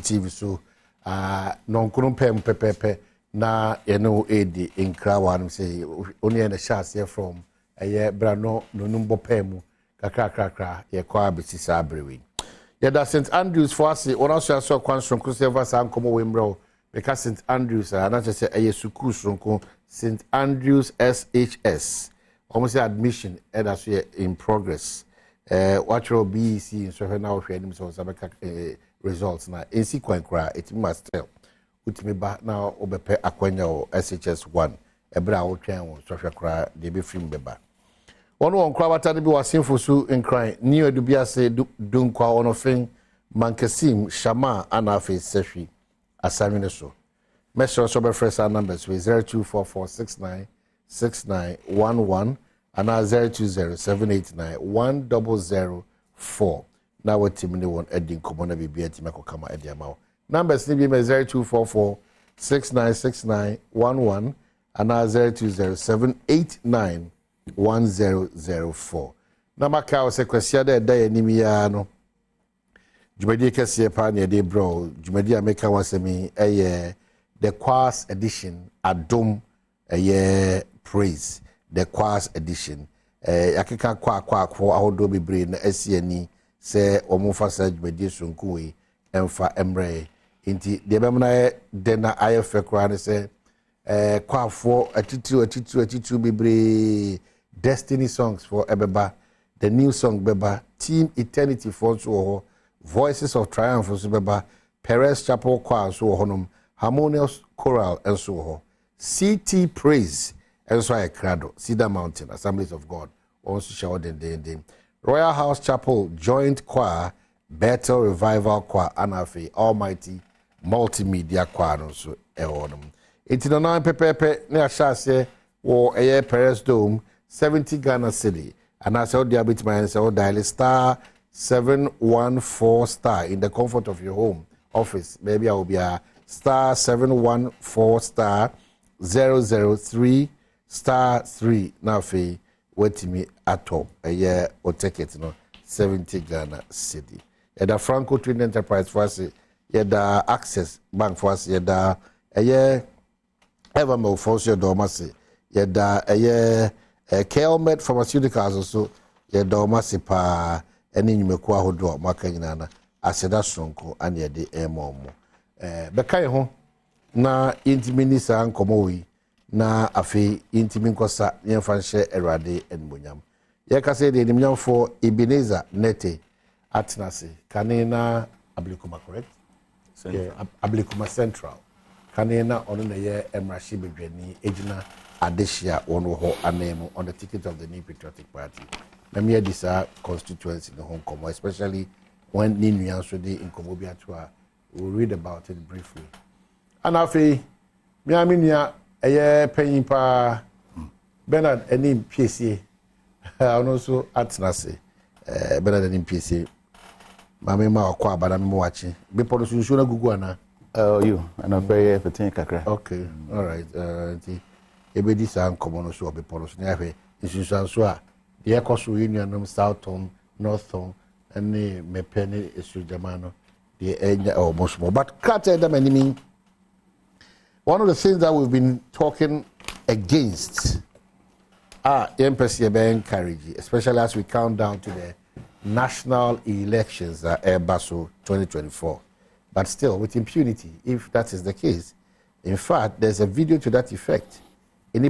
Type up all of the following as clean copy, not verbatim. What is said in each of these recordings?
TV so non kono pepe na eno edi nkra wan say only the shots here from brano no numbo pemu kakra ye kwa betisa abrewi ye da St Andrews for us one also so kwan sonko silver san komo wembro because St Andrews na say suku sonko St Andrews SHS almost admission that's in progress what will be see so now we him so sabeka results na ensi kwankra it must tell utimi ba na obepe akwanya o SHS1 ebra wo twen wo so hwekra de be film beba wono onkra bata ne bi wasimfo su nkran ni edubia se dunkwa ono fen mankasim shama anafe sehwi asamine so measure so be fresh numbers with 0244696911 and 0207891004 now what team one edding common be timako kama edi amao numbers ni be 0244696911 and 0207891004 number ka se kwasia da da enimi ya no jumadi kese pa na de bro jumadi ameka wasemi the Quas edition Adom praise the Quas edition yakeka kwa ahodo bebre na asiani se omofa sajbedi sunkuwe emfa emre inti de bemna de na ayefe kra ne se kwafo atitu bebre destiny songs for ebeba the new song beba team eternity for so voices of triumph for beba Perez Chapel Choir so honom harmonious choral and so ho CT praise and so I crado Cedar Mountain Assemblies of God also showered in Royal House Chapel Joint Choir Bethel Revival Choir Anafe Almighty Multimedia Choir also ehonum 89 pepepe ne ashase wo Perez Dome 70 Ghana City and as how the bit man say dial star 714 star in the comfort of your home office maybe I will be a star 714 star 003 star 3 now fe wetimi atop o ticket no 70 Ghana City yeda Franco Trading Enterprise for us yeda Access Bank for us yeda Evermore for us yeda yeda Kelmed Pharmaceuticals also yeda omasi pa eni nyumeku ahodo maka nyina aseda sonko ane yede emomo bekai ho na intimi ni sa nkomo wi na afi intimi nkosa yemfa nhye erade enmonyam ye ka say de nimnyam for Ebenezer Nete atnase kanena Ablikuma correct Ablikuma Central kanena ono na ye emrashi bedwani ejina adeshia wono ho anemu on the ticket of the New Patriotic Party na me disa constituency no Hong Kong especially when Ninu so de inkomo bi atwa we'll read about it briefly. And afi mi aminia penyin pa Bernard eni PCA and also atnase Bernard eni PCA mama ma akwa abana me wachi be podo sunsu na gugu ana you and a very petin kakra okay all right nti ebedi sa nkomo no so be podo so na hwe sunsu so a de ekoso union Southton Northton ene mepene esu jamano the almost more. But one of the things that we've been talking against are encourage, especially as we count down to the national elections Basso 2024. But still, with impunity, if that is the case, in fact, there's a video to that effect. And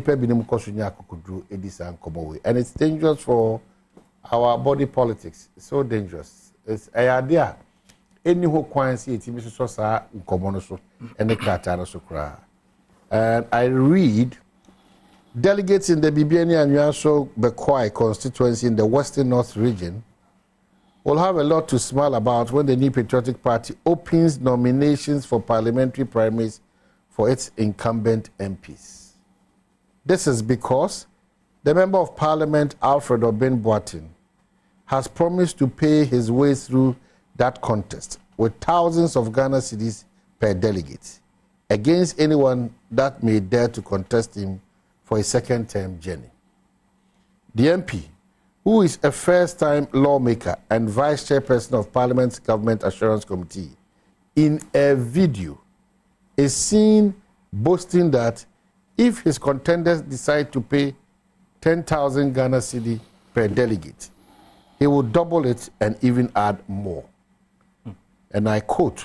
it's dangerous for our body politics. It's so dangerous. It's an idea. Any who kwansi etimi so sa nkomo no so ene krata no so kra and I read delegates in the Bibiani and Yaso Bekwai constituency in the Western North region will have a lot to smile about when the New Patriotic Party opens nominations for parliamentary primaries for its incumbent MPs. This is because the Member of Parliament Alfred Obin Boatin has promised to pay his way through that contest with thousands of Ghana cedis per delegate against anyone that may dare to contest him for a second-term journey. The MP, who is a first-time lawmaker and vice chairperson of Parliament's Government Assurance Committee, in a video is seen boasting that if his contenders decide to pay 10,000 Ghana cedi per delegate, he will double it and even add more. And I quote,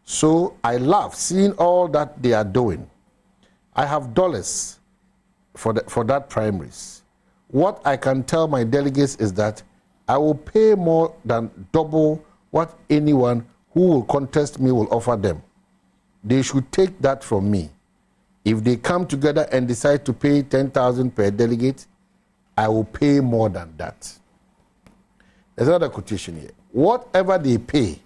"So I love seeing all that they are doing. I have dollars for that primaries. What I can tell my delegates is that I will pay more than double what anyone who will contest me will offer them. They should take that from me. If they come together and decide to pay 10,000 per delegate, I will pay more than that." There's another quotation here. "Whatever they pay,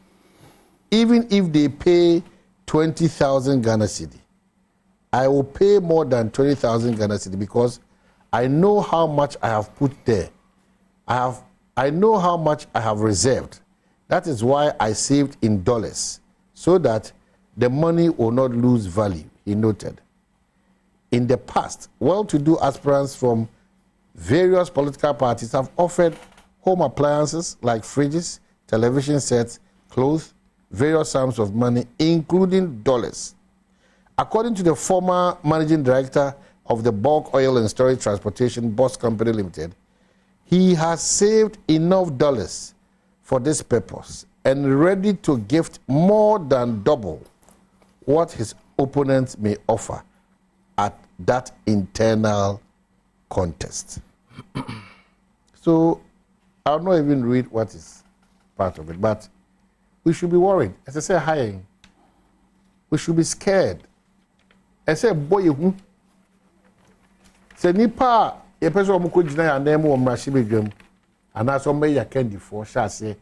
even if they pay 20,000 Ghana cedi, I will pay more than 20,000 Ghana cedi because I know how much I have put there. I know how much I have reserved. That is why I saved in dollars, so that the money will not lose value," he noted. In the past, well-to-do aspirants from various political parties have offered home appliances like fridges, television sets, clothes, various sums of money, including dollars. According to the former managing director of the Bulk Oil and Storage Transportation Bus Company Limited, he has saved enough dollars for this purpose and ready to gift more than double what his opponents may offer at that internal contest. So I'll not even read what is part of it, but we should be worried. As I say, hi, we should be scared. I say, boy, who say nipa a person who could deny a name or machine, and as on may candy for shall say,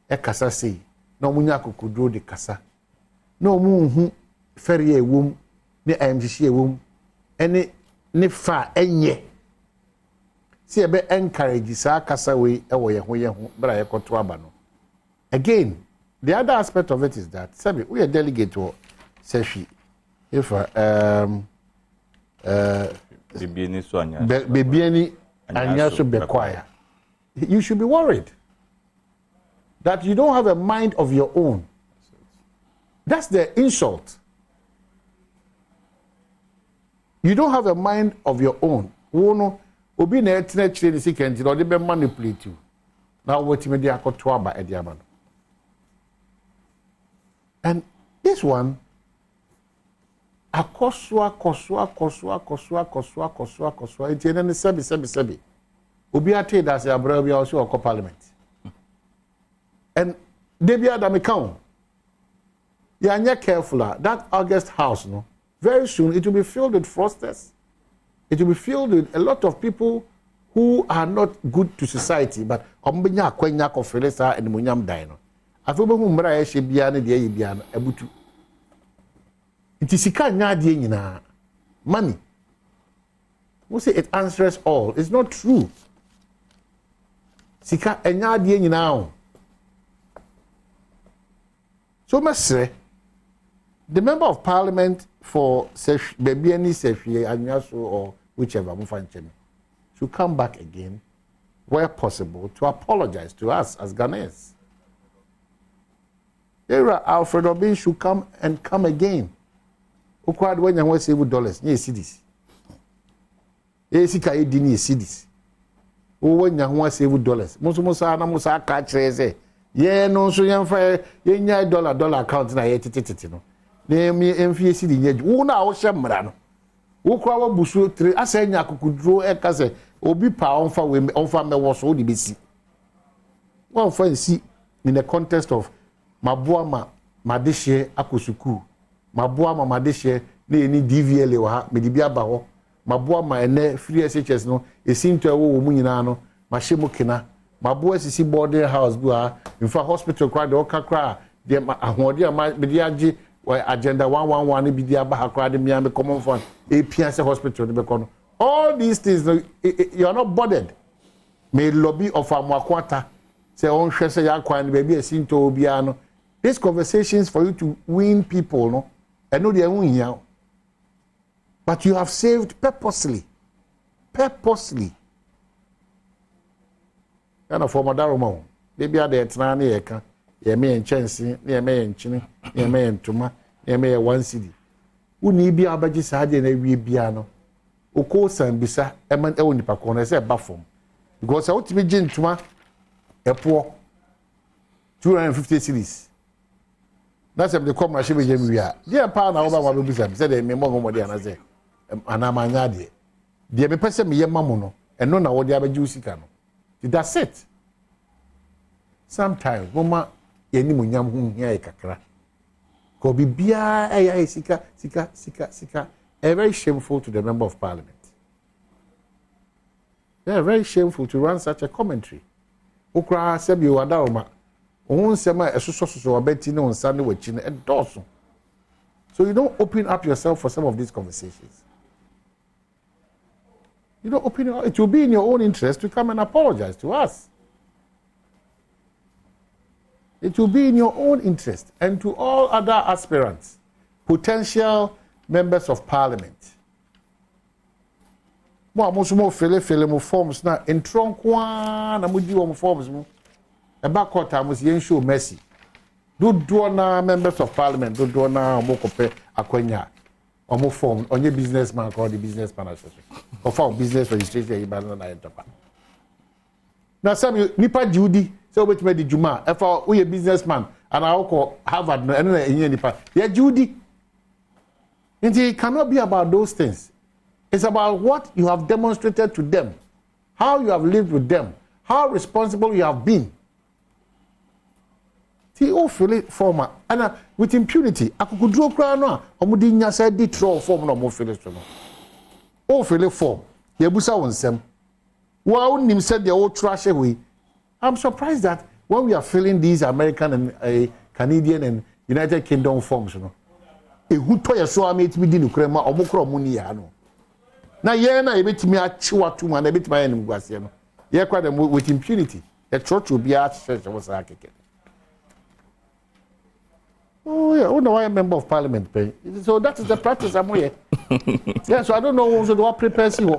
a cassa say, no munyako could draw the cassa. No moon, ferry a womb, ne IMGC a womb, any ne fa enye. See a bit encourage sa cassa way away, but I got to abano. Again, the other aspect of it is that, Sabi, we are delegate to Seshi. If Bibiani Anyaso Bekwaya, you should be worried that you don't have a mind of your own. That's the insult. You don't have a mind of your own. Obi na etna chire ni sikenti no de be manipulate you. Now what me dey akoto aba e dey aba no. And this one akosua entiene ne sebi obi ate da se abra bia o se okọ parliament. And they be adam count. You are careful that August house no very soon it will be filled with fraudsters. It will be filled with a lot of people who are not good to society, but ombenya akwanya kofelesa and munyam dai no. Afobo hu mra ya hye bia ne de ye bia no abutu. It is sika nya de nyina. Money. We say it answers all. It's not true. Sika enya de nyina o. So mesre the member of parliament for Bebiani Sefie Anyaso or whichever should come back again where possible to apologize to us as Ghanaians. Era Alfred Obin should come again. Ukwad when you want save dollars, ye cedis. Ye sika ye dini cedis. When you want save dollars. Musa na musa catch reze. Ye no so yan fa ye nya dollar account na ye tititi no. Na me emfie cedi nye. Wo na wo hye mra no. Wo kwa wa busu 3 asenya akukudro e ka se obi pa onfa me wo so di besi. One for see in the context of maboa madehye akosuku. Maboa madehye na eni DVL wa ha me di bia ba ho. Maboa ma ene free SHS no esinto ewo mu nyina no mahye mu kina. Maboa sisi boarding house bu ha in fact hospital kwa de okakra de ahode ama me di age agenda 111 ni bi di aba ha kwa de me common fund APS hospital de be kono. All these things you are not bothered. May lobby of Amwakwata say on hwese ya kwa ni baby esinto obia no. These conversations for you to win people no. I know they win here. But you have saved purposely. Purposely. Kana for madaro mo. Baby ade etna na ye ka. Ye me enchensi, na ye me enchini. ne me ntoma ne me 1 cedi uni bia abaji saade na wie bia no oko san bisa eman e woni pa ko na se ba fom because I want to be ntoma epo 250 cedis that's the come na she be jemi wia dia pa na wo ba ma be bisa say de me mo de ana say ana ma nya de me pese me yema mo no eno na wo de abaji usika no that's it sometimes mama yeni mo nyam hu hia e kakra ko bibia e sika very shameful to the member of parliament. Very shameful to run such a commentary. Okra sebi wadaoma ohun sema esoso abeti ne onsa ne wachi ne edoso. So you don't open up yourself for some of these conversations. You don't open it will be in your own interest to come and apologize to us. It will be in your own interest and to all other aspirants, potential members of parliament. Mo amosumo fele mo forms na entron kwa na mo di wo forms mo. E ba court amos yen show mercy. Do na members of parliament, do na mo kope akwanya. Omo form onye businessman called the businessman association. Or for business registration e ba na enterprise. Na some nipa judi say obet me di juma e for we businessman and I call Harvard no eno na enye nipa. Ya judi. It cannot be about those things. It's about what you have demonstrated to them, how you have lived with them, how responsible you have been. See, all feel it former and with impunity. I could draw crown no. Omudi nya say di throw form no mo feel it no. All feel it form. Yebusa wonsem. Wa unim said the old trash away. I'm surprised that when we are filling these American and Canadian and United Kingdom forms, you know. Who to ya so am etimi di nukrema omukro mu ni ya no na ye na ebetimi achiwa tu ma na ebetimi ya nim gwase no ye kwa dem with impunity the church will be at church was akeke. Oh yeah, who know why a member of parliament pay? So that is the practice I'm here. Yeah, so I don't know also what prepares you.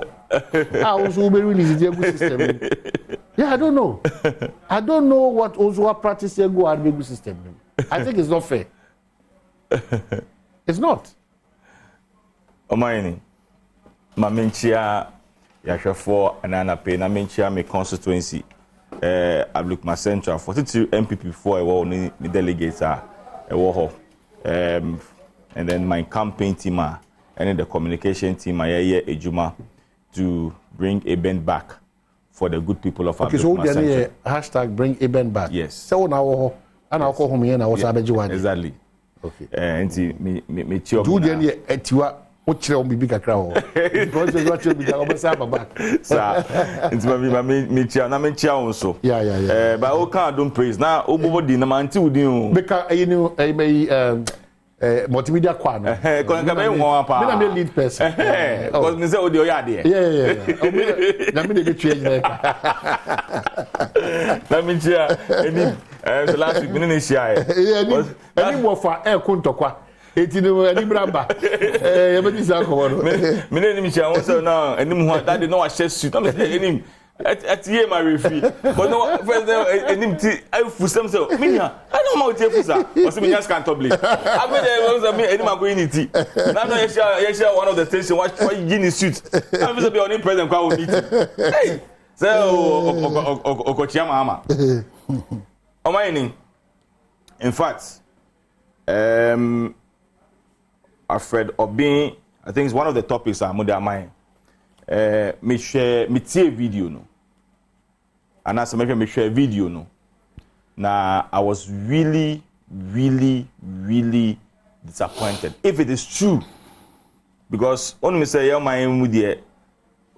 Also be release the good system. Yeah, I don't know. I don't know what also what practice you go and good system. I think it's not fair. It's not. Omaini, ma menchia yahwefo anana pe na menchia me constituency Badwam Central 42 MPP for a ni delegates are and then my campaign team and the communication team ejuma to bring Eben back for the good people of okay, Badwam so Central. Hashtag bring Eben back. Yes. So now and I'll call home here now exactly. Okay. Nti me tio do the ne atiwa o kire o bibi kakra ho because you watch me go say baba sir nti me tio na me tio nso yeah but o kan Adom praise na o bobo di na manti udin o beka multimedia kwa no ko nka be won pa me na me lead person because me say o de o ya de na me dey tue nyina na me tio eni so last week me na share any more for kuntokwa etinu ani bramba e be disa ko no me na ni share won say na enim ho that dey no wa share suit na enim atiye ma refi but no first enim ti I fusam say minya I don't know what fusa o say minya scan tablet abi dey say me enim go in ti na no you share one of the station watch yin suit I be on president kwa meet hey say okochia mama Omaini, in fact, Alfred Obin, I think it's one of the topics I'm under mine. Me share video no, and as me share video no. Now I was really disappointed if it is true, because on me say my mudie,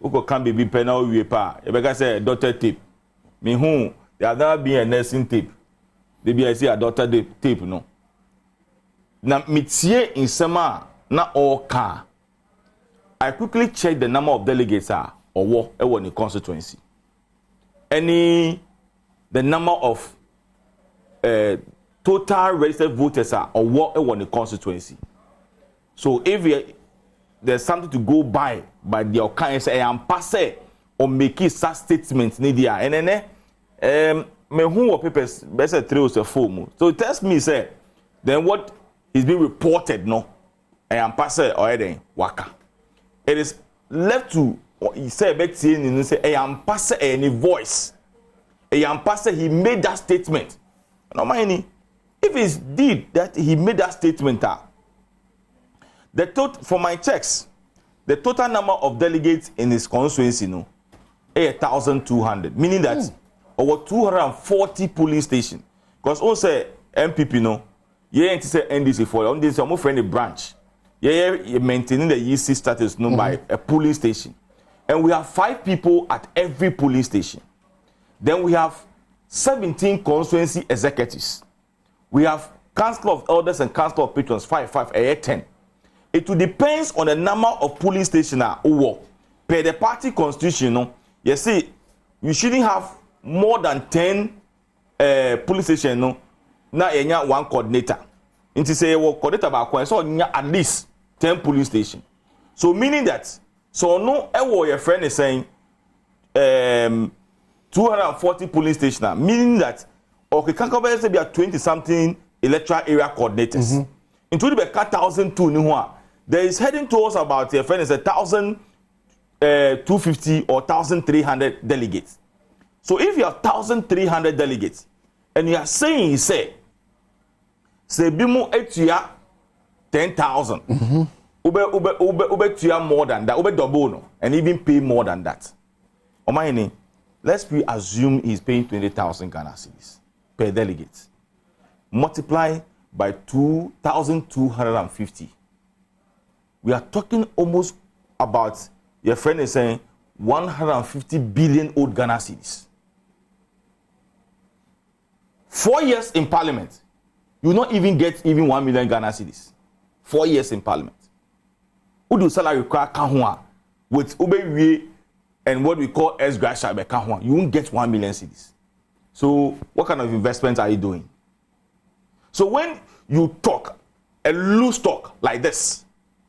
uko can baby penal we pa. You better say doctor tape. Me who. There had never been a nursing tape. They be I see a doctor tape no. Na mitie in sema na all car. I quickly checked the number of delegates or what in the constituency. The number of total registered voters or what in the constituency. So if there's something to go by the kind say I am passe or make it such statements media and then me who papers best 3 or 4 more. So it tells me say then what he's been reported, no, and I'm passing already, waka. It is left to, he said, and say, I am passing any voice. I am passing, he made that statement. No, mind if it's did that he made that statement, the total, for my checks, the total number of delegates in his constituency, 1,200, meaning that over 240 polling stations. Because also MPP, ain't say NDC for on this, I'm friendly branch. You're maintaining the EC status by a polling station. And we have 5 people at every polling station. Then we have 17 constituency executives. We have Council of Elders and Council of Patrons, 5, 10. It will depends on the number of polling stations per the party constitution. You see, you shouldn't have more than 10 polling stations. Now you have one coordinator. It is a coordinator back so you at least 10 polling stations. So meaning that so no your friend is saying 240 polling stations, meaning that okay, can cover say be 20 something electoral area coordinators. Including the 1,002 there is heading towards about your friend is 1,250 or 1,300 delegates. So if you have 1,300 delegates and you are saying say bimu etua 10,000 ube tuya more than that, ube double no, and even pay more than that. Omayini, let's assume he's paying 20,000 Ghana cedis per delegate. Multiply by 2,250. We are talking almost about, your friend is saying, 150 billion old Ghana cedis. 4 years in parliament, you will not even get even 1 million Ghana cedis. 4 years in parliament. Who do salary require kahua with Ubewe and what we call S-Gracia kahua? You won't get 1 million cedis. So what kind of investments are you doing? So when you talk a loose talk like this,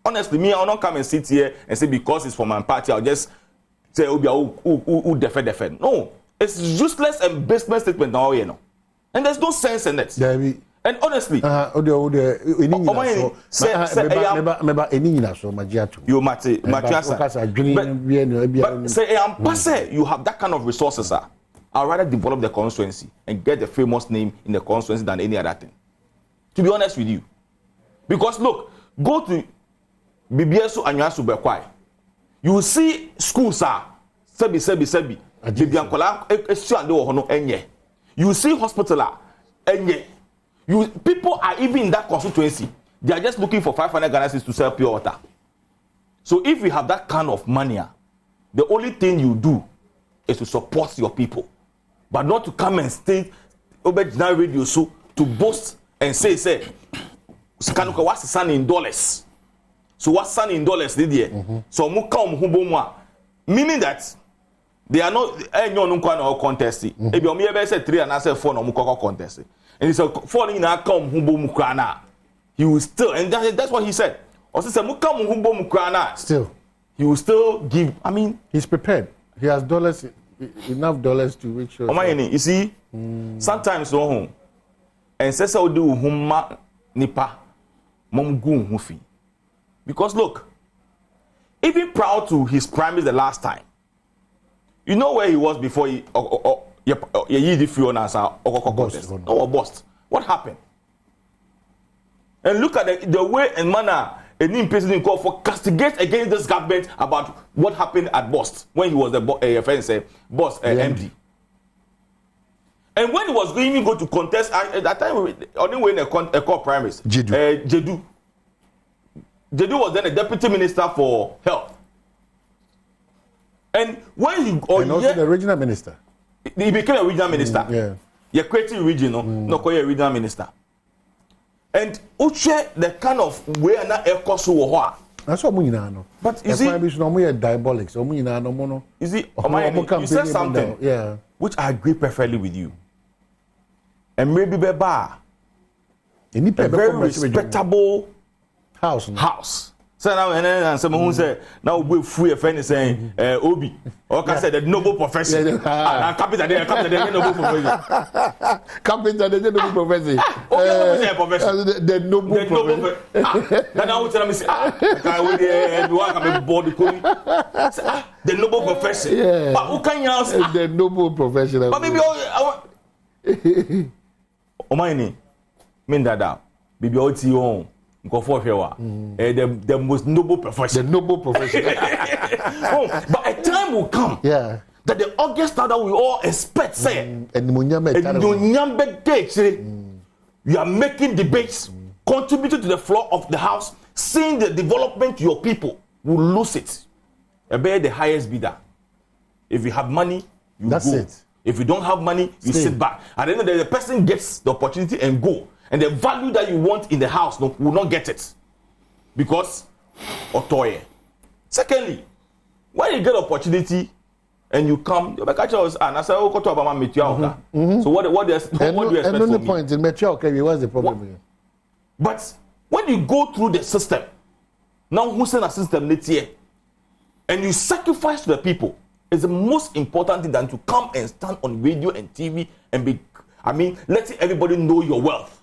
honestly, me, I'll not come and sit here and say because it's for my party, I'll just say, who defend. No, it's useless and baseless statement now, you know. And there's no sense in it. Yeah, and honestly, you have that kind of resources, sir. I'd rather develop the constituency and get the famous name in the constituency than any other thing. To be honest with you. Because look, go to BBSO and Bekwai. You will see schools are sebi. You see hospital people are even in that constituency. They are just looking for 500 Ghana cedis to sell pure water. So if you have that kind of money, the only thing you do is to support your people. But not to come and stay over radio so to boast and say, what's the sun in dollars? So what's sun in dollars did here? So meaning that they are not any contest. If you may say 3 and I say 4 no contest. And it's a 4 in a come humbo. He will still, and that's what he said. Also said still he will still give. I mean, he's prepared. He has dollars, enough dollars to reach your. You see, sometimes no, and says how do humma nipa mom gun hufi. Because look, even proud to his primary the last time. You know where he was before he bossed. What happened? And look at the way and manner any president called for castigate against this government about what happened at Bost when he was the MD. And when he was going to contest at that time, only when a call primaries, Jedu was then a deputy minister for health. And when he and also the regional minister, he became a regional minister. You're creating regional, not call a regional minister. And uche the kind of way na ekoso that's what we know. But you see, we are diabolic. So we know. You see, you said something, which I agree perfectly with you. And maybe a very respectable house. So now and some who say now we free a friend saying Obi. Or can say the noble profession. Capital the noble profession. Capital the noble profession. The noble profession. Then I would tell me say can we everyone can be board the noble profession. But who can you answer the noble profession? But maybe o mine mean that bibi o ti on go for hwewa the most noble profession. The noble profession. But a time will come that the August standard we all expect say you are making debates contributing to the floor of the house, seeing the development to your people, will lose it. Obey the highest bidder. If you have money, you That's go. it. If you don't have money, you sit back. At the end of the day, the person gets the opportunity and go. And the value that you want in the house will not get it. Because otoye. Secondly, when you get opportunity and you come, you catch us and I say, oh, go about meet you. So what do you expect from me? And the point in metro, okay, what's the problem? But when you go through the system, now who send a system next year, and you sacrifice to the people, is the most important thing than to come and stand on radio and TV and be, letting everybody know your wealth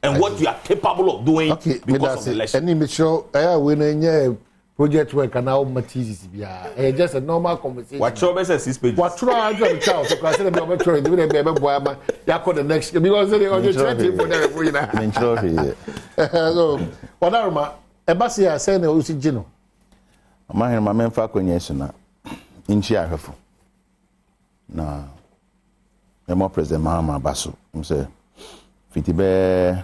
and what you are capable of doing because of the election. Any metro, when project work and now materials, just a normal conversation. What trouble says 6 pages. What trouble to child to class and the metro, the baby boy, the next because they are just trying for them. So, what are my Embassy saying, oh, see, Gino. My man, Fakonyesona. Inchi ahwefo na emo president Mahama Basu say fiti be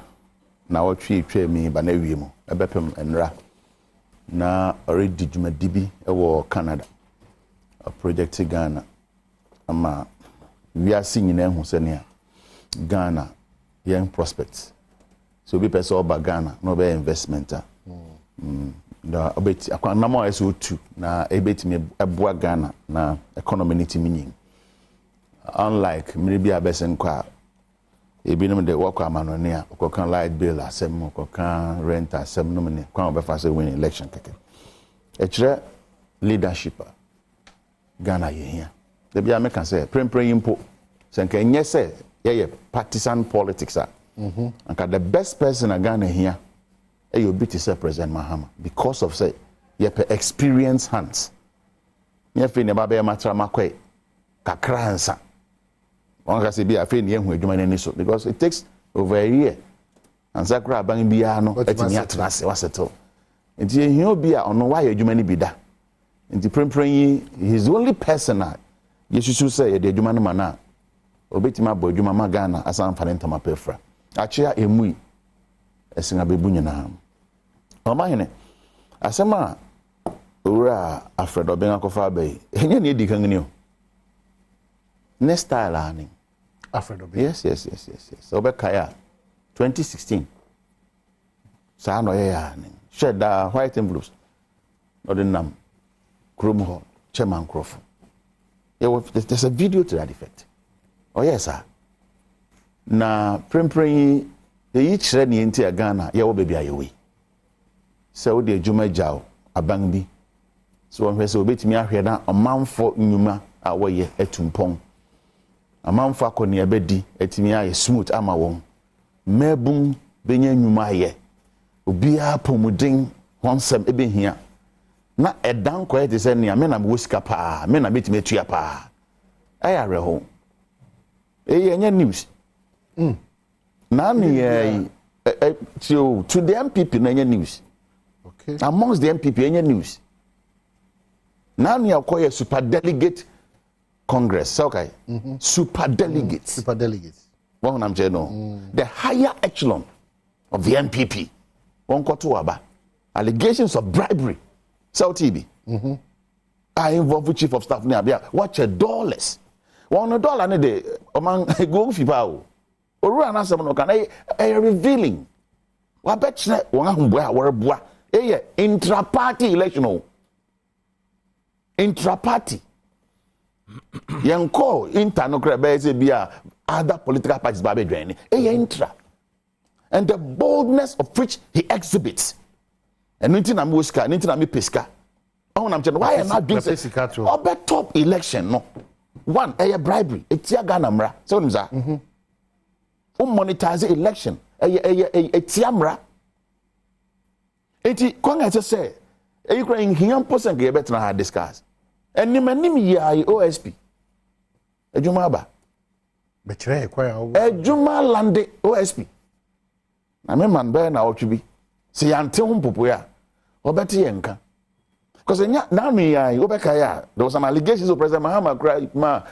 na wotwe mi ba na wiem ebepem enra na already dwumadi bi e wo Canada a project Ghana ama we are seeing in hu se ne Ghana young prospects so be person oba Ghana no be investment da obeti akwana mo eso tu na ebetimi eboa Ghana na economy ni timinyin unlike maybe abesen kwa ebinom de work amanone a okokan light bill asem okokan rent asem no me kwa obefa say win election keke e kire leadership Ghana ye hia de bia me kan say prempren impo se nka enye say ye partisan politics a anka the best person in Ghana hia you beat yourself President Mahama because of say you have experience hands. You feel never be a matter makwe kakra ansa. One can say be afraid near who you so because it takes over a year. And Zakra bang bia no etimi atrase waseto. Nti he obi a ono why adwuma ni bi da. Nti prempren he's the only person that you should say the adwuma no mana. Obetima bo adwuma ma Ghana asan falenta mapefra. Achia emui esinga bebu nyina. Omahene asema ora Alfred Obenga kofa bay enye na edi kan ni o next style ani Alfred Obenga yes so be kaya 2016 sa no ye ya ni shed white envelopes ordinam Chrome Hall chairman Crawford there's a video to that effect oh yes sir na prempren ye chire ni enti a Ghana ye wo baby ayewe so the adwuma jaw aban bi so won hwese obetimi ahwe na omanfo nyuma a wo ye atumpon amanfo akoni abedi etimi aye smooth ama won mabun benya nyuma ye obi a pomuden honsem ebehia na edan ko ye se ne me na me wosika pa me na betimi atua pa ayare ho enya news na ni to the MPP na news. Okay. Amongst the MPP any news. Now you acquire super delegate Congress, okay? Super delegates. Super delegates. One I'm saying the higher echelon of the MPP. One quarter allegations of bribery. South TV. I involve with chief of staff near watch a dollars. $1 a day among go people. Or answer no can a revealing. What bet one boy intra-party election. Intra-party. Yanko interno be other political parties babe joining. Intra. And the boldness of which he exhibits. enu nti na me osika enu nti na me pesika oh na mche why na dream say obe top election no one bribery etia Ghana mra so nim za monetize election etia mra enti kwanga say kra in hiam person ge better na discuss enimanim ya OSP ejuma aba betre kwa ya ejuma lande OSP na me man be na otwi se yante ho popo ya obete yenka because now me obeka ya there was some allegations of President Mahama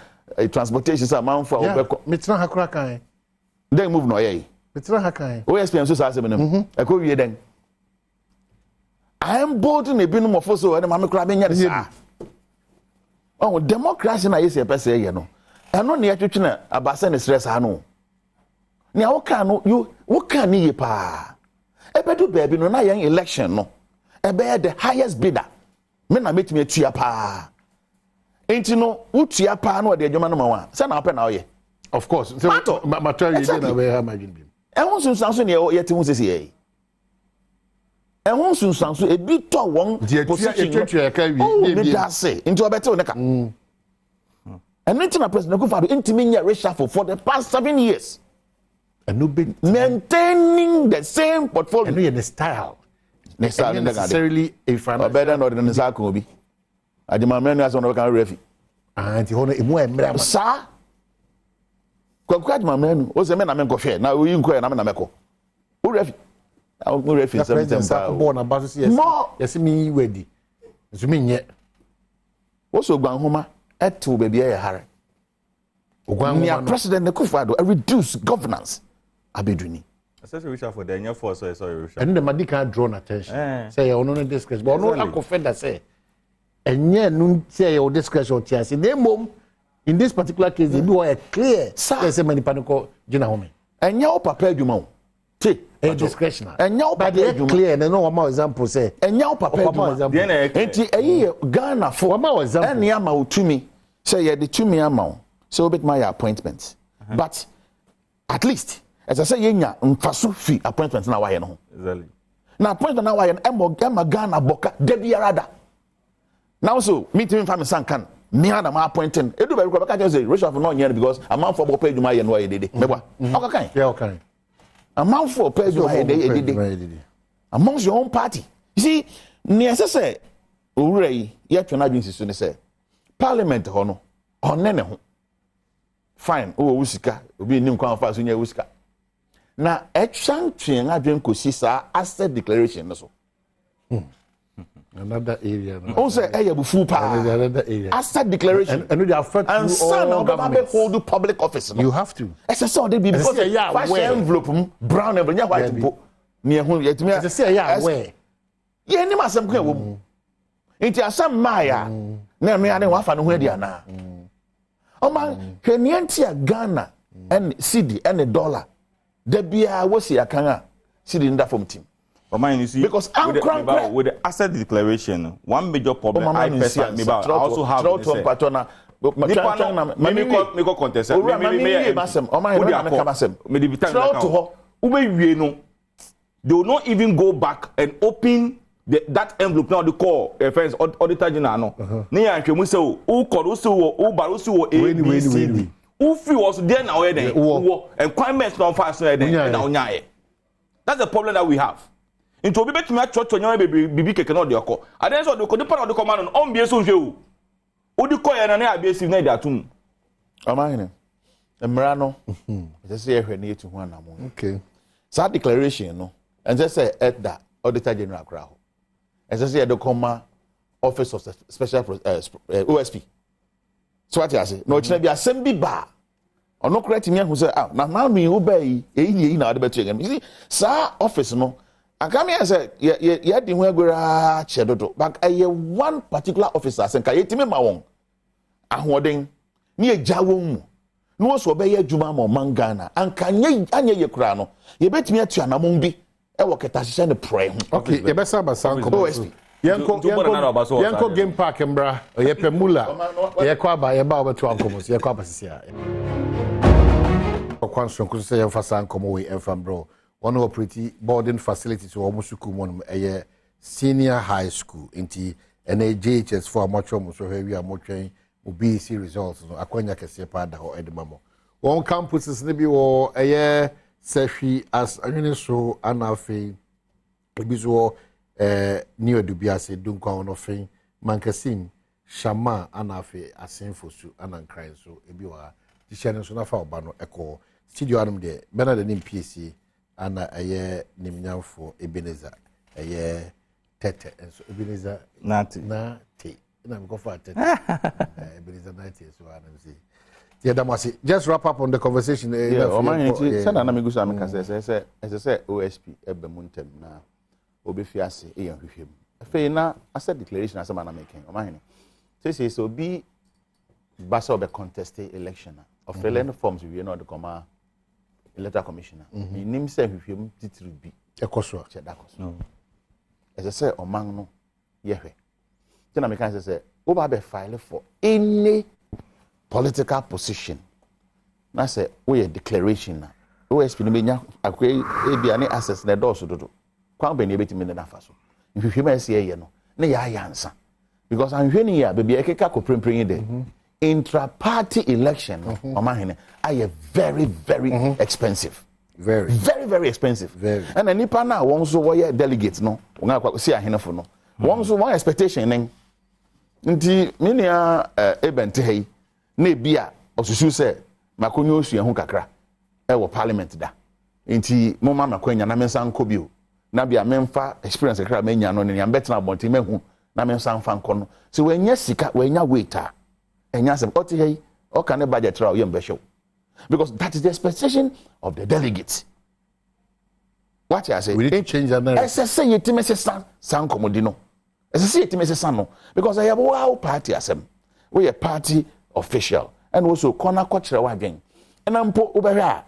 transportation sa man for obeko metra hakura kan then move no ye metra hakan OSP so sa se menem e ko wie den I am bold in a binum of so and mama kra benya de sa oh democracy na yesi pese ye no eno ne atwetwe na abasa ne stress ha no ne awoka no you woka ni ye pa ebedu baby no na yen election no ebe the highest bidder me na metimi atua pa enti no utua pa no de adwuma no ma wa se na ope na oye of course so material ye na we ha margin bi ehun sunsanso ne ye ti hu sese ye ehun sunsanso ebi to won position etwa ka wi bi dase enti obete o ne ka and na president Akufo-Addo intimi nya reshuffle for the past 7 years and no be maintaining the same portfolio and the style necessarily a final better not than Zaka Obi. I demand many as one of can refi. And you want emu emra sa kwakwa demand many o se me na me go share na o yi nko na me na meko. O refi. O refi 7 born about to yes me wedi. So me nye. O so gwan homa eto baby e hare. Ogwan homa president Akufo-Addo reduce governance abeduni. Especially wish for the enya force so and the medical draw attention say you no discuss but no akofeda say enye no say you discuss or tia say mom in this particular case they do a clear say many panico gina home enye o papa adwuma o te discretionary enye o papa adwuma clear and no one example say enye o papa adwuma enti eyi Ghana for ene ama otumi say ye the tumi ama so bit my appointment but at least as I say yenya mfaso fi appointment na waye no exactly na appointment na waye no ema Ghana boka de biarada now so meeting family sankan me and am appointing edu be ko ka say reshuffle no nya because amount for bopa eduma ye no waye dede meba okakan yeah okakan amount for pay eduma ye dede amongst your own party you see ne say owura yi ye twena adwin sisu ne say parliament ho no onene ho fine o wusika obi nim kwan fa so nya wusika na echanchen adwen kosi sa asset declaration so another area no say bufu pa another area asset declaration and they affect and all government hold public office no you have to so they be because envelope brown envelope nya white po ne ehun yetimi say where ye ni masem kan wo nti asam maya na me ade wa fa no ho adi ana o man hweniantia Ghana and cedi and dollar the bia was ya kan cedi nda from team you see because with the asset declaration one major problem I personally also have me go contest they will not even go back and open that envelope now the call friends auditor general no na ya ntwemu se o call so o baro so ABC who feel was there now then and requirements not fast then now nyae that's the problem that we have into obi betumi atwotwo nyae bibi keke no de okọ aden so de ko de pa de ko ma no on bie so hwe o di ko ye na na abesi na de atum amahine emra no je say ehwe na yetu ho anamo okay that declaration no and just say at that auditor general kra ho and just say the comma office of special OSP so what you say no china bi asem bi ba ono correct me hu say na me wo ba yi eyi na ade betu again you see sa office no akami say ye di hu agora chedodo but one particular officer say ka yetime ma won ahoden ni eja won mu no so be ye adwuma ma mangana anka anye ye kura no ye betimi atu anamon bi e wo keta hye ne pre hu okay ye be saba sanko OSP Yanko game park mbra ye pemula ye kwa ba ye ba obeto ankomos ye kwa ba sisia okwanso nkuso ye fa sankomo we enfam bro one operate boarding facility to omusuku mon ye senior high school into NAJHS for amateur so here we are motrain OBC results no akwanya kese pa da ho edemamo one campuses ne bi wo eye sehwi as anwene so anafe ebi so new edubiase dunkwa no fin mankasim shama anafe asenfosu anankran so ebi wa tishane so na fa oba no eko studio anum de bena de nim PSC ana eye nimnyamfo Ebeneza eye tete so Ebeneza na me go for tete Ebeneza nati so anam say just wrap up on the conversation sana na me go so me say OSP ebe muntem na obefiase e yan hwehwem afei na asa declaration asema na making o mahene say so be basa obe contest election of the forms we know the comma electoral commissioner nim say hwehwem titiri bi ekoso chedakoso as I say omang no yehwe tena me kan say oba be file for any political position na say we declaration na OSP no benya akwai ebia ne access na doso dodo kwan be ne betimi na fa so hwehwem ase ye no na ya yansa because anhweni ya bebia ekeka ko prempren de intra party election omahene are very expensive very expensive and nipa na won so wo delegate no won akwa si ahenefo no won so one expectation nen nti minia ebente hei na bia osusu se makonyo osu ehu kakra e wo parliament da nti mo ma makwanya na mensa nko bio na bia memfa experience kakra menya no ne ambetna bonti mehu na mensa mfa nko no se wenya sika wenya waiter enya se oti hei o kan e budget ra o yem be show because that is the expectation of the delegates. What I say? We need to change that narrative. Say you timese san komodino. Say you timese san no because I have wow party asem. We a party official and also corner culture wagen. And I'm po obera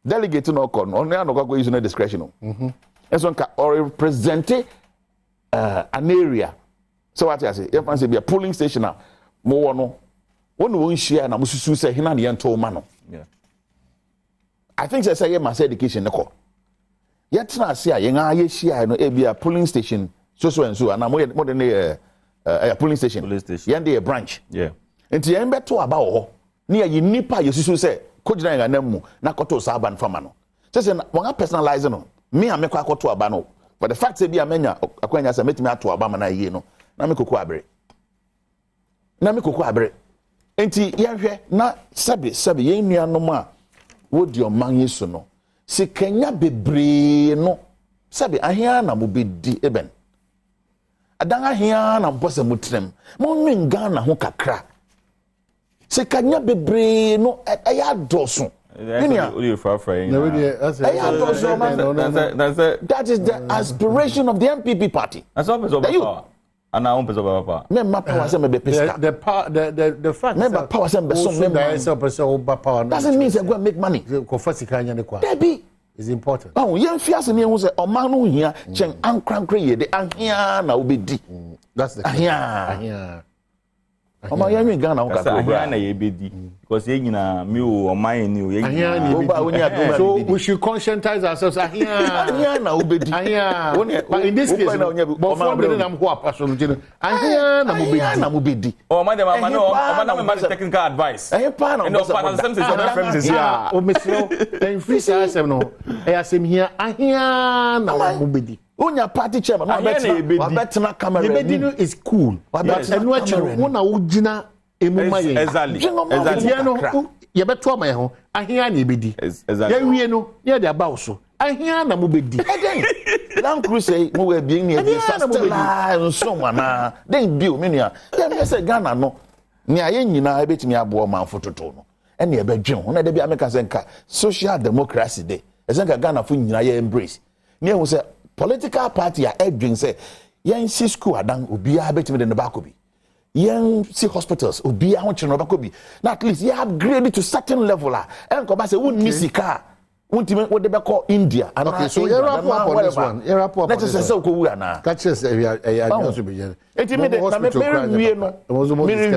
delegate no kon on no go use no discretion. And so can or represent an area. So what I say? If I say be a polling station now, mo no one won share na mususu say hina ne ento ma no. Yeah. I think say mass education neko. Yet na say yen aye share no e bia polling station so and so and more than a polling station. Yen dey a branch. Yeah. Enti yen beto aba ho. Na ye nipa yesusu say kojina yan nam mu na koto sa aba nfama no. Say won personalize no. Me amekọ akoto aba no. But the fact say bia menya akwanya say metimi ato aba ma na ye no. Na me kokọ abere. Enti yehwe na sabi yen nuanom a wodi oman yesu no se kenya bebre no sabi ahia na mo bedi eben adan ahia na bosa mutrem mo nwenga na ho kakra se kenya bebre no eya doso that is the aspiration of the MPP party. That's all. And I won't be over. Member power say me be pesca. The fact member power say be some member doesn't mean they go make money. Debbie is important. Oh, yen fiase me hu say oman no hia chen ankrankra ye de ahia na obedi. That's the ahia. Oman yen mi Ghana ho ka ahia na ye bedi because ye nyina me o oman ni o ye nyina. So we should conscientize ourselves ahia na obedi. But in this case oman be na mho apaso no jino ahia na mobedi. Oman dem ama no oman na me technical advice. Pa na and the same thing your friends here. O mesro en free asem no e asem hia ahia na mobedi. Onya party chairman na betena camera. Ebedi no is cool. But enu achiro wona wogina emuma ye. Exactly. No ye beto ama ye ho ahia na ebedi. Ye wie no ye de aba so. Ahia na mobedi. Land Cruise mo we bi ni e fast so wana. Den bi o menua. Dem say Ghana no. Ni aye nyina ebetimi abo man fototo no. Ene e bedwen ho na de bi ameka senka social democracy dey. Esenka Ghana fo nyina ye embrace. Ni e ho say political party a edwin say yen si school adan obia betimi de ne ba ko bi yen si hospitals obia ho chino ba ko bi na at least you upgrade to certain level a en ko ba say won misika wontimi wo de be call India and okay so you wrap up on this one you wrap up let us say ko wu ana catch us also be jen enti me de na me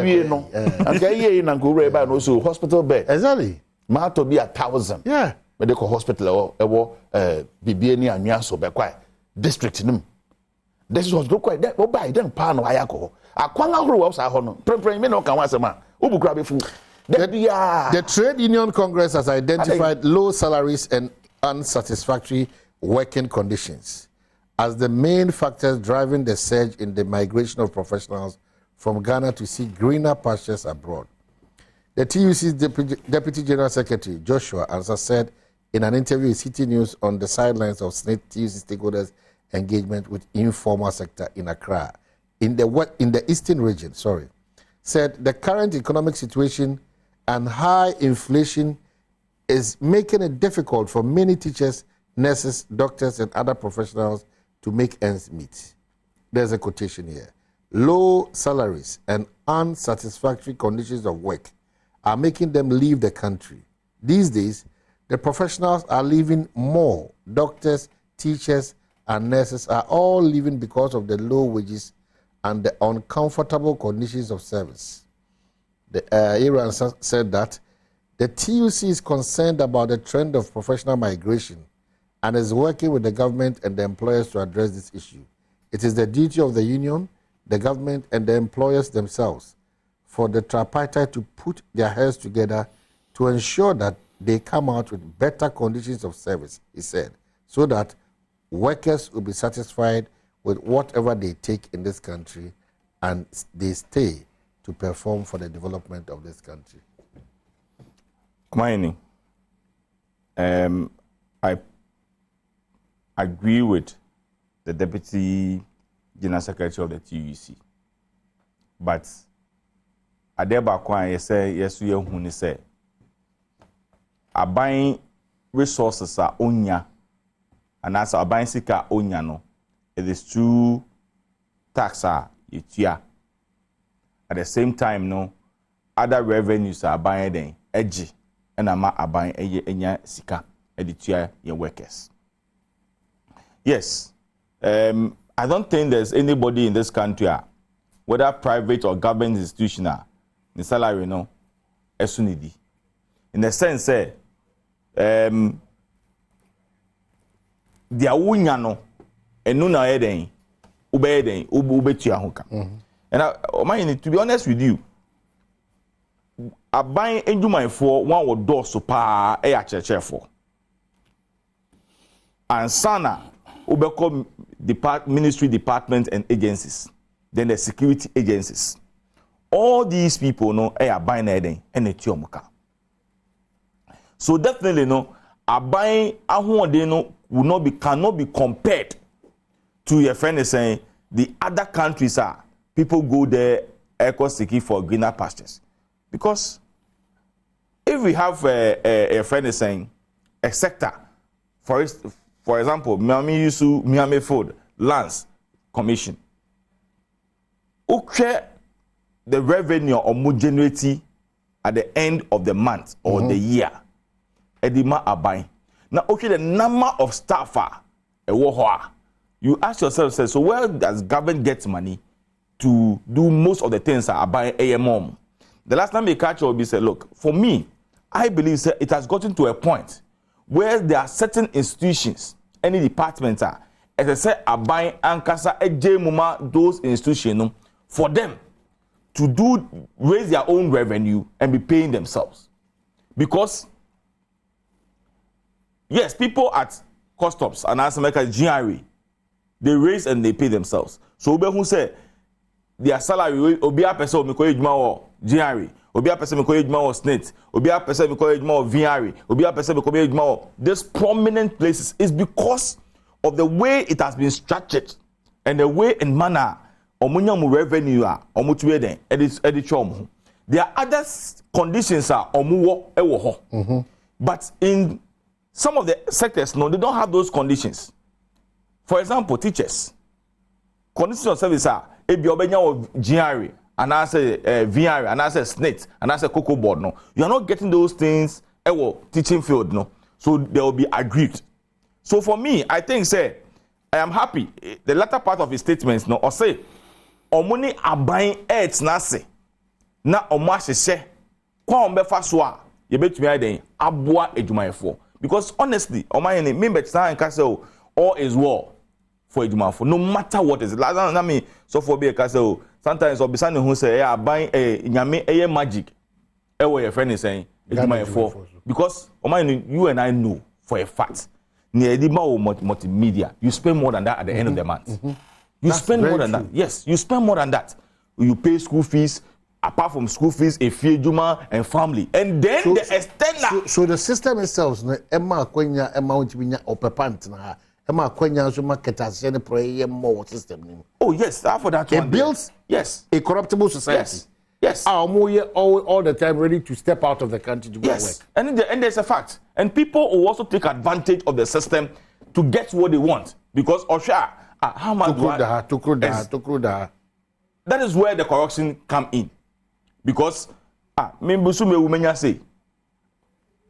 wie no okay ye na ko wura ba no so hospital bed exactly ma to be 1,000 yeah medical hospital ewo bibie ni anwa so be kwai district nim this was no quite that buy them pan or ayako akwanga horo sa ho no prempren me no kan wasema obukura befu. The Trade Union Congress has identified low salaries and unsatisfactory working conditions as the main factors driving the surge in the migration of professionals from Ghana to seek greener pastures abroad. The TUC's Deputy General Secretary, Joshua Ansah, said in an interview with City News on the sidelines of TUC stakeholders' engagement with informal sector in Accra, in the eastern region, said the current economic situation and high inflation is making it difficult for many teachers, nurses, doctors, and other professionals to make ends meet. There's a quotation here. Low salaries and unsatisfactory conditions of work are making them leave the country. These days, the professionals are leaving more. Doctors, teachers, and nurses are all leaving because of the low wages and the uncomfortable conditions of service. Iran said that the TUC is concerned about the trend of professional migration and is working with the government and the employers to address this issue. It is the duty of the union, the government, and the employers themselves for the tripartite to put their heads together to ensure that they come out with better conditions of service, he said, so that workers will be satisfied with whatever they take in this country and they stay to perform for the development of this country. Kumaini, I agree with the Deputy General Secretary of the TUC, but Adeba Kwan say yes we huni say aban resources are onya and as aban sika onya no it is true tax are itia. At the same time, no other revenues are buying them edgy and ama aban enya sika editua your workers. Yes, I don't think there's anybody in this country, whether private or government institutional, the salary no esunidi. In the sense, their unya no enuna eden ubeden ubetua hoka. And to be honest with you, a buying enjuman for one would do so pa a for. And sana ubeko ministry departments and agencies, then the security agencies. All these people know are buying anything and a tiomuka. So definitely no, a buying a they know cannot be compared to your friend is saying the other countries are. People go there echo seeking for greener pastures. Because if we have a friend is saying a sector, for example, Miami Food, Lands Commission, okay, the revenue or homogeneity at the end of the month or the year, edima are buying. Now, okay, the number of staff are you ask yourself, so where does government get money to do most of the things are buying AMM? The last time they catch will be said, look, for me, I believe it has gotten to a point where there are certain institutions, any departments are, as I said, are buying Ankasa, Ejemuma, those institutions, for them to raise their own revenue and be paying themselves. Because, yes, people at customs and as America GRE, they raise and they pay themselves. So who say their salary obi a person me ko ejuma wo GRE, obi a person me ko ejuma wo SNIT, obi a person me ko ejuma wo VRE, obi a person me ko ejuma wo these prominent places is because of the way it has been structured and the way and manner omunya mu revenue a omutuwe den edichom. There are other conditions are omuwo ewo ho. But in some of the sectors no, they don't have those conditions. For example, teachers. Conditions of service are ebi obenya of GRE and I say VR and I say SNIT and I say Cocoa Board. No, you are not getting those things teaching field. No, so they will be agreed. So for me, I think say I am happy. The latter part of his statements, no, or say omuni abayin earth na se na omo ahye kwa ombefa so a ye betumi aden aboa adwumayefo because honestly omayene me bet say nka say all is well for edumafo no matter what is last na me so for be ka say o sometimes obisa who say aban nyame magic where your friend is saying edumafo because you and I know for a fact near the multimedia you spend more than that at the end of the month. You spend more than that. Yes, you spend more than that. You pay school fees. Apart from school fees, a fee, Juma, and family, and then the extender. So the system itself, Emma Quenya, Emma Winya, or Pepant, Emma Quenya, so market as any prayer more system. Oh yes, for that one. It builds yes a corruptible society. Yes. Our more all the time ready to step out of the country to go work. And there's a fact, and people will also take advantage of the system to get what they want because Osha, how much to that is where the corruption come in. Because me umenya say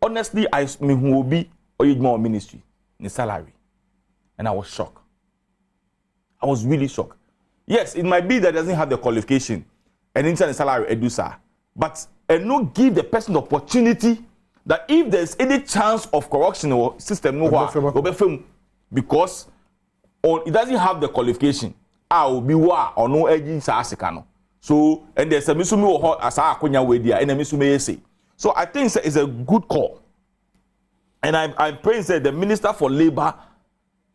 honestly me who be or ministry in salary and I was shocked. I was really shocked. Yes, it might be that doesn't have the qualification and inside the salary edusa, but and no give the person the opportunity that if there's any chance of corruption or system because it doesn't have the qualification. I will be or no edging sasikano. So, and there's a misumi or as I way there, and a misumi say. So, I think it's a good call. And I'm praying that the Minister for Labor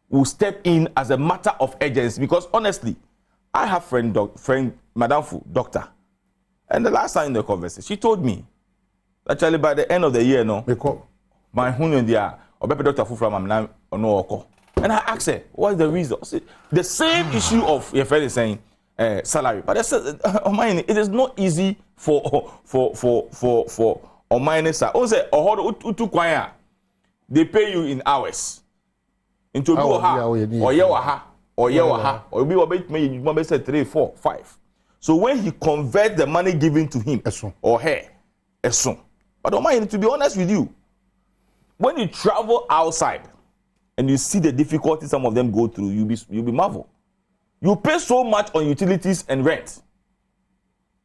will step in as a matter of urgency because honestly, I have friend Madam Fu, doctor, and the last time in the conversation, she told me actually by the end of the year, no, my husband there, or better doctor Fu from Amna or no, and I asked her, what's the reason? The same issue of your friend is saying. Salary, but it is not easy for miners. They pay you in hours. Into or be 3, 4, 5. So when he convert the money given to him or her, but to be honest with you, when you travel outside and you see the difficulties some of them go through, you'll be marvel. You pay so much on utilities and rent.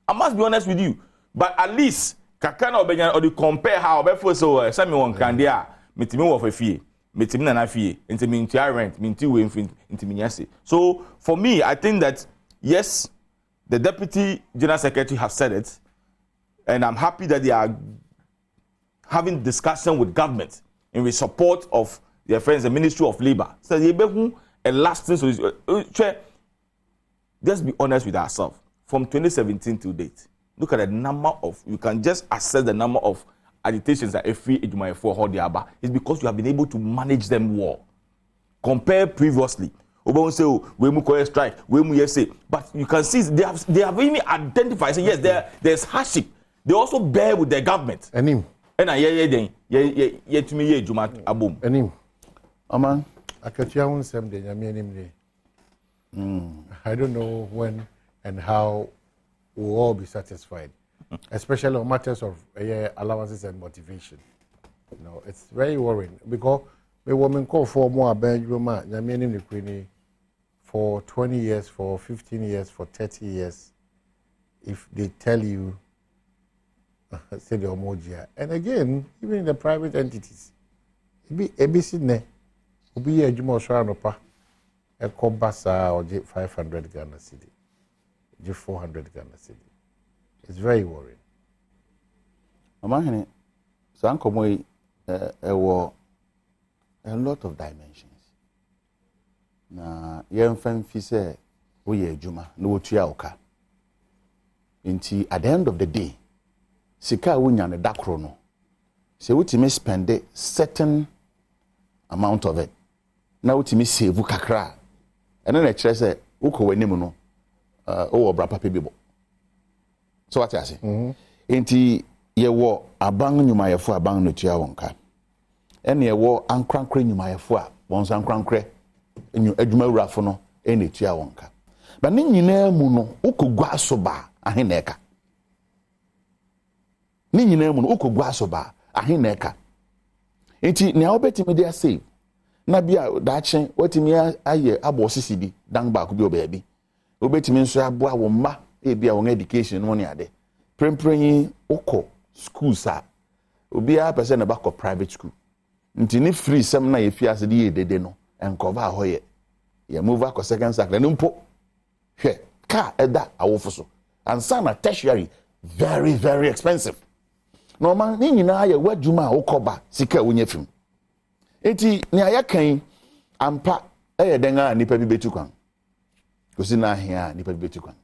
I must be honest with you. But at least, kakana or you compare how before so some one can there, metimi wo for fee, metimi na fee, into me rent, minti we into me yasi. So for me, I think that yes, the Deputy General Secretary have said it, and I'm happy that they are having discussion with government in the support of their friends, the Ministry of Labor. So they be a lasting solution. Just be honest with ourselves. From 2017 to date, look at the number of, you can just assess the number of agitations that every Ejuma for Hodiaba. It's because you have been able to manage them well. Compare previously. Obama say, we must strike, we must say, but you can see they have even identified, say, yes, there's hardship. They also bear with the government. Enim. And I to me, Juma Abum. Enim. Aman. Akatia won some day, I don't know when and how we'll all be satisfied, especially on matters of allowances and motivation. You know, it's very worrying because the woman call for more for 20 years, for 15 years, for 30 years. If they tell you, say the Omojia, and again, even in the private entities, it be ABC ne, be a Jumo Sharanopa. A Kobasa or 500 Ghana cedi, 400 Ghana cedi. It's very worrying. Amahene, Sankomoy, a lot of dimensions. Na yen fan fi say oye adwuma na wotua oka. Nti at the end of the day, sika wonya ne dakro no. Se wotimi spend a certain amount of it. Na wotimi save kakra. And then I say, "Uko wenimu no, oh brapa pebibo." So what I say? Enti ye wo abang nyuma yefo abang no tua wonka. Ene ye wo ankrankre nyuma yefo a won san krankre enyu adwuma wurafo no ene tua wonka. Ba ne nyina mu no ukogwa so ba aheneka. Ne nyina mu no ukogwa so ba aheneka. Enti ne obetimi dey save. Na bia daachen watimi aye abo sisi bi dan ba ko bi obabi obetimi nso abo awo mma e bia won education no ne ade premprenyi okọ schools a obi a person na ba ko private school nti ni free sem na ye fi ase de ye dede no encover ahoye you move a second cycle no mpo hwe car eda awofo so and some tertiary very very expensive no man ni nyina ya wadwuma wokoba sika wonya fim enti ni ayakan ampa den a nipa bi betu kwan kosi na ahia nipa bi betu kwan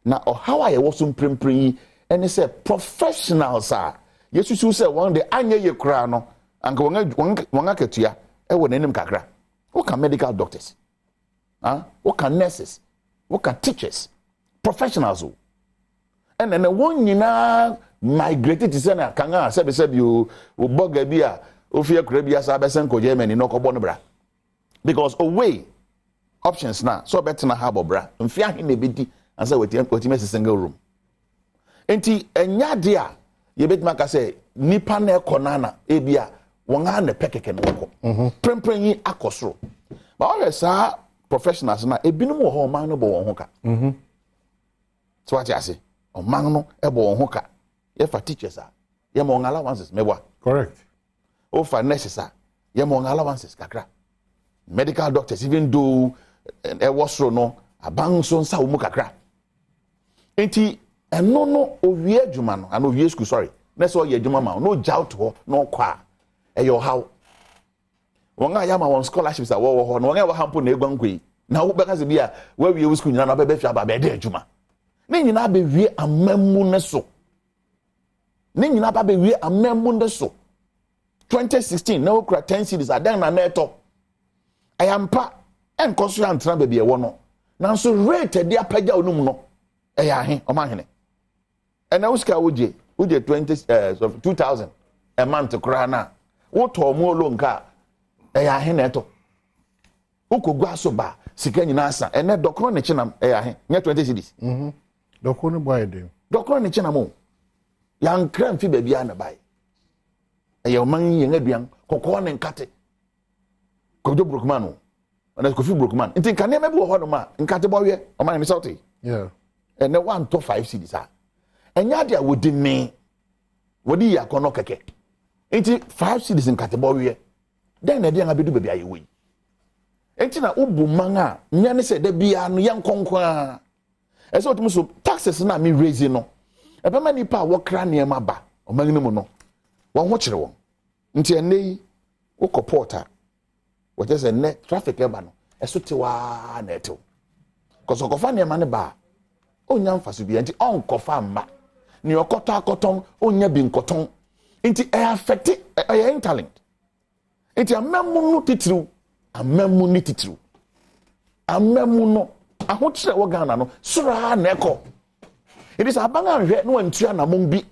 na how aye wo so mprempren yi ene say professionals are yesusu say one day anye ye kra no anka wonga ketua wo nanim kakra wo ka medical doctors wo ka nurses wo ka teachers professionals and then one nyina migrated to say na kanga sabi o boga bi a ofia kra bi asa besen ko Germany no ko no bra because away options na so better na habo bra mfia he na bedi and say wati single room enti enya de a ye betima ka say nipa na ekonana ebia wonga na pekeke no ko prempren yi akosoro ba o sa professionals na ebinum wo ho man no bo won ho ka so what you say o man no e bo won ho ka ye fa teachers a ye mo ngala allowances mebwa correct o fa nurses a ye mo ngala allowances kakra medical doctors even though e wasro no aban so nsa wo mu kakra enti eno no owie adwuma no ana owie school sorry na so ye adwuma ma no jout ho no kwa e yo how wonga ya ma won scholarships a wo ho no wonga wa hampo na egwankwe na wo beka se bia wa wie school nyina na ba be fi aba be de adwuma ne nyina be wie amammu ne so ne nyina ba be wie amammu ne so 2016 na okra 10 cities adan na neto ayampa enkoso ya ntra ba bia wo no nanso rate de apagya onum no eya he o ma hene ena uska woje 2000 a month kra na wo to mo lo nka eya he neto ukogwa so ba sika nyina asa ene dokro ne chinam eya he nya 20 cities dokro ne boy dem dokro ne chinam yan kran fi ba bia na bai eya man yen aduan kokko ne nkate kojo brokman ana kofi brokman nti kan ne mebi wo ho no ma nkate bowe o man me sauti yeah ene 1 to 5 cities a enya dia wodi me wodi ya kono keke nti 5 cities nkate bowe den na dia ngabedu ba bia ye wi enti na ubu manga nya ne se da bia no yan konkwa eso otum so taxes na me raise no e be mani pa wo kra ne ma ba o mangini mu no won ho kire won nti ene wo kopota wo je se ne traffic e ba no eso te wa na eto koso kofa ne ma ne ba onya mfaso bia nti on kofa ma ni okoto akoton onya bi nkoton nti e affect e interlink nti amemu no titru amemu ni titru amemu no ahokyere wo Ghana no sura na eko it is abanga hwe no antua na mom bi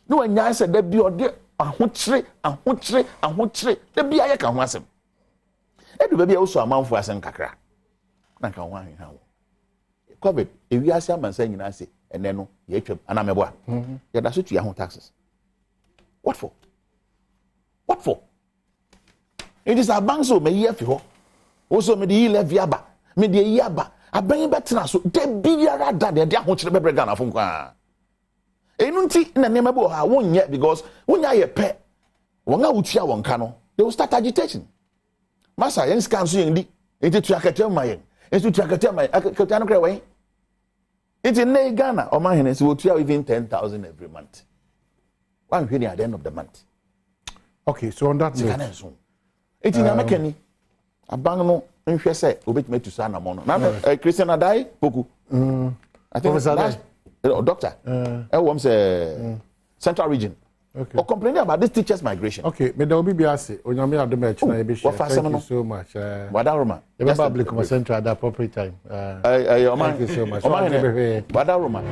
no anya se da bi ode ahokyere da bi aye ka ho asem edu ba bi a wo so amanfo asem kakra na ka ho ahwe ha wo covid ewiase amansa nyina se ene no ye twam ana meboa ya da so tua ho taxes what for it is a bank so me ye fi ho wo so me de levy aba me de yi aba aban betena so de biara da de ahokyere bebre Ghana fo kwa enu nti na ne mebo ha wonye because wonya ye pe wonga wutua wonka no they will start agitation masa yen scan so yen di enti tua katem ma yen enti tua katem ma katem no kra wen enti ne Ghana o ma hene so wotua even 10,000 every month one hwe at the end of the month okay so on that note enti na mekani abang no nhwe se obetime to sana mo no na Christian Adai poku I think last doctor wom say central region okay or complaining about this teachers migration okay me da obi bi ase onyame adom e china e be share thank you so much wadaroma the public central at that appropriate time thank you so much wadaroma